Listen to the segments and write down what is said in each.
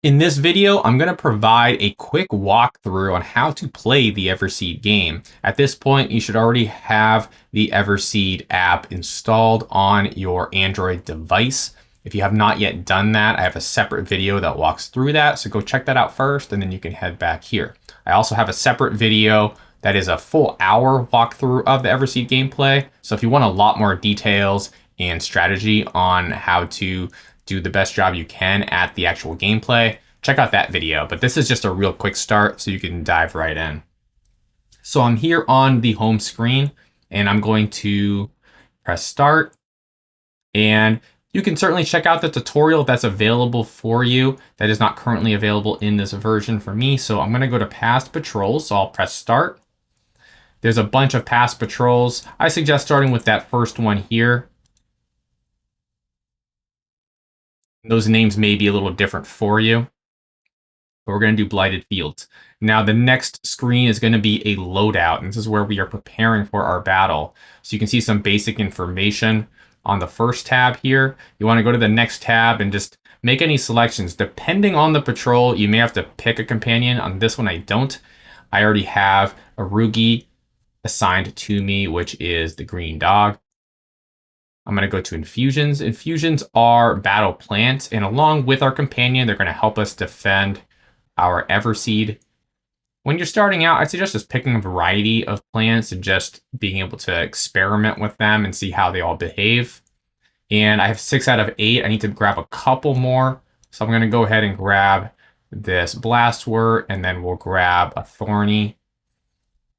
In this video, I'm going to provide a quick walkthrough on how to play the Everseed game. At this point, you should already have the Everseed app installed on your Android device. If you have not yet done that, I have a separate video that walks through that, so go check that out first, and then you can head back here. I also have a separate video that is a full hour walkthrough of the Everseed gameplay, so if you want a lot more details and strategy on how to do the best job you can at the actual gameplay, check out that video. But this is just a real quick start so you can dive right in. So I'm here on the home screen and I'm going to press start. And you can certainly check out the tutorial that's available for you. That is not currently available in this version for me. So I'm going to go to past patrols. So I'll press start. There's a bunch of past patrols. I suggest starting with that first one here. Those names may be a little different for you, but we're going to do Blighted Fields. Now, the next screen is going to be a loadout, and this is where we are preparing for our battle. So you can see some basic information on the first tab here. You want to go to the next tab and just make any selections. Depending on the patrol, you may have to pick a companion. On this one, I don't. I already have a Rugi assigned to me, which is the green dog. I'm going to go to infusions. Infusions are battle plants, and along with our companion, they're going to help us defend our Everseed. When you're starting out, I suggest just picking a variety of plants and just being able to experiment with them and see how they all behave. And I have 6 out of 8. I need to grab a couple more. So I'm going to go ahead and grab this Blastwort, and then we'll grab a Thorny.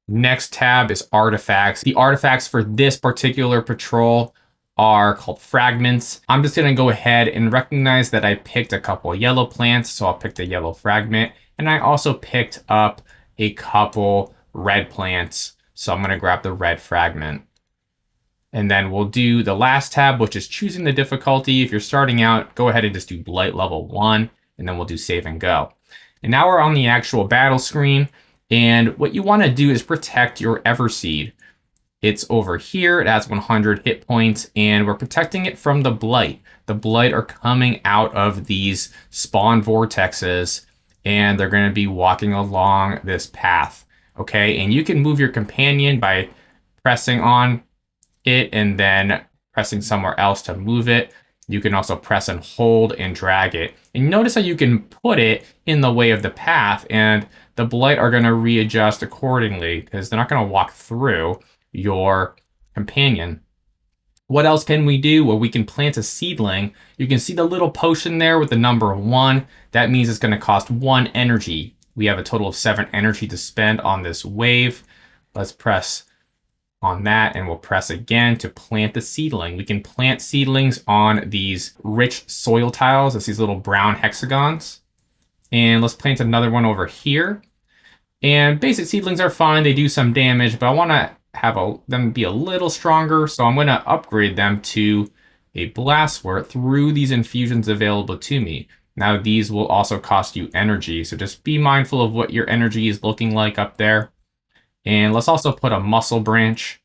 Next tab is artifacts. The artifacts for this particular patrol are called fragments. I'm just going to go ahead and recognize that I picked a couple yellow plants, so I'll pick the yellow fragment. And I also picked up a couple red plants, so I'm going to grab the red fragment. And then we'll do the last tab, which is choosing the difficulty. If you're starting out, go ahead and just do Blight level 1, and then we'll do save and go. And now we're on the actual battle screen, and what you want to do is protect your Everseed. It's over here, it has 100 hit points, and we're protecting it from the Blight. The Blight are coming out of these spawn vortexes, and they're going to be walking along this path, okay? And you can move your companion by pressing on it and then pressing somewhere else to move it. You can also press and hold and drag it. And notice how you can put it in the way of the path, and the Blight are going to readjust accordingly because they're not going to walk through your companion. What else can we do? Well, we can plant a seedling. You can see the little potion there with the number 1. That means it's going to cost 1 energy. We have a total of 7 energy to spend on this wave. Let's press on that, and we'll press again to plant the seedling. We can plant seedlings on these rich soil tiles. It's these little brown hexagons. And let's plant another one over here. And basic seedlings are fine. They do some damage, but I want to have them be a little stronger, so I'm going to upgrade them to a Blastwort through these infusions available to me. Now these will also cost you energy, so just be mindful of what your energy is looking like up there. And let's also put a muscle branch.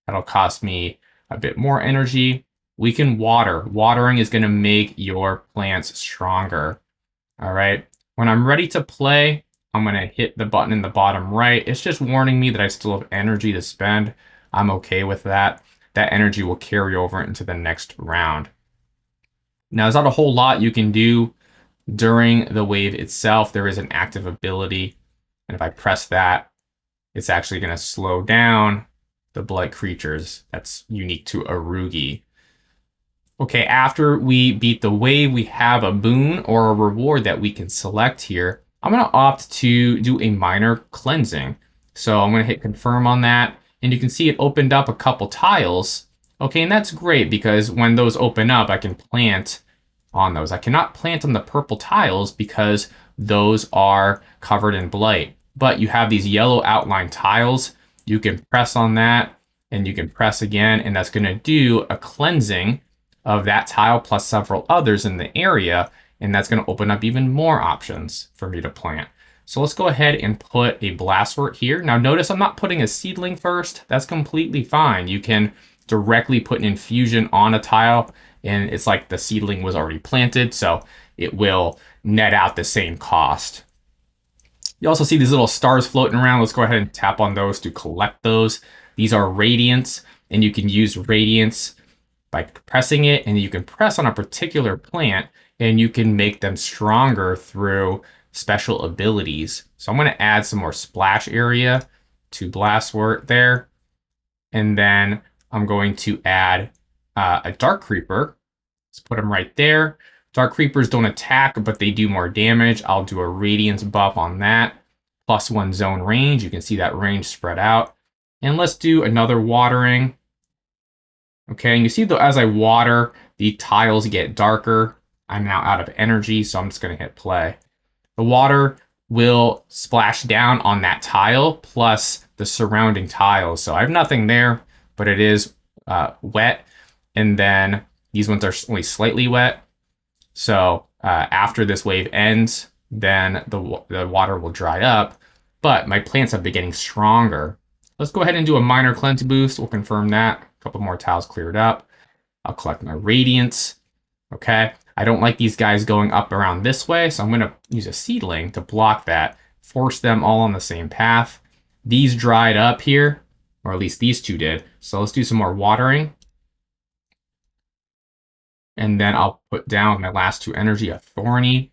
That'll cost me a bit more energy. We can water. Watering is going to make your plants stronger. All right, when I'm ready to play, I'm going to hit the button in the bottom right. It's just warning me that I still have energy to spend. I'm okay with that. That energy will carry over into the next round. Now, there's not a whole lot you can do during the wave itself. There is an active ability, and if I press that, it's actually going to slow down the Blight creatures. That's unique to a Rugi. Okay, after we beat the wave, we have a boon or a reward that we can select here. I'm going to opt to do a minor cleansing. So I'm going to hit confirm on that. And you can see it opened up a couple tiles. Okay, and that's great because when those open up, I can plant on those. I cannot plant on the purple tiles because those are covered in blight. But you have these yellow outline tiles. You can press on that and you can press again, and that's going to do a cleansing of that tile plus several others in the area. And that's going to open up even more options for me to plant. So let's go ahead and put a Blastwort here. Now notice I'm not putting a seedling first. That's completely fine. You can directly put an infusion on a tile and it's like the seedling was already planted, so it will net out the same cost. You also see these little stars floating around. Let's go ahead and tap on those to collect those. These are radiants, and you can use radiants by pressing it, and you can press on a particular plant, and you can make them stronger through special abilities. So I'm going to add some more splash area to Blastwort there, and then I'm going to add a Dark Creeper. Let's put them right there. Dark Creepers don't attack, but they do more damage. I'll do a Radiance buff on that. +1 zone range. You can see that range spread out. And let's do another watering. Okay, and you see, though, as I water, the tiles get darker. I'm now out of energy, so I'm just going to hit play. The water will splash down on that tile plus the surrounding tiles. So I have nothing there, but it is wet. And then these ones are only slightly wet. So after this wave ends, then the water will dry up, but my plants have been getting stronger. Let's go ahead and do a minor cleanse boost. We'll confirm that. A couple more tiles cleared up. I'll collect my radiance. Okay. I don't like these guys going up around this way, so I'm going to use a seedling to block that, force them all on the same path. These dried up here, or at least these two did. So let's do some more watering. And then I'll put down my last 2 energy, a Thorny.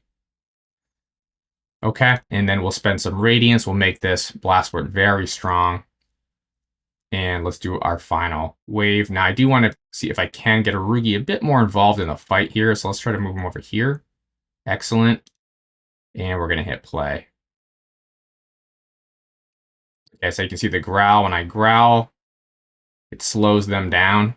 Okay, and then we'll spend some Radiance. We'll make this Blastwort very strong. And let's do our final wave. Now, I do want to see if I can get a Rugi a bit more involved in the fight here. So let's try to move him over here. Excellent. And we're going to hit play. Okay, so you can see the growl. When I growl, it slows them down.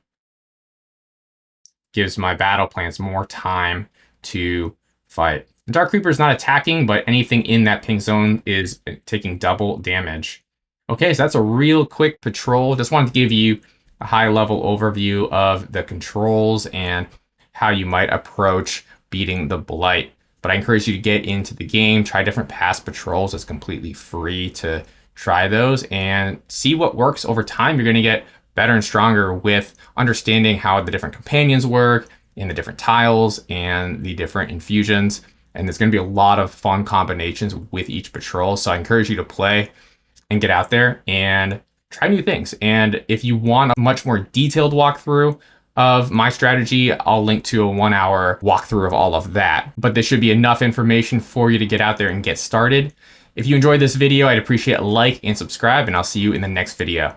Gives my battle plants more time to fight. The Dark Creeper is not attacking, but anything in that pink zone is taking double damage. Okay, so that's a real quick patrol. Just wanted to give you a high-level overview of the controls and how you might approach beating the Blight. But I encourage you to get into the game, try different past patrols. It's completely free to try those and see what works over time. You're going to get better and stronger with understanding how the different companions work and the different tiles and the different infusions. And there's going to be a lot of fun combinations with each patrol. So I encourage you to play and get out there and try new things. And if you want a much more detailed walkthrough of my strategy, I'll link to a 1-hour walkthrough of all of that. But there should be enough information for you to get out there and get started. If you enjoyed this video, I'd appreciate a like and subscribe, and I'll see you in the next video.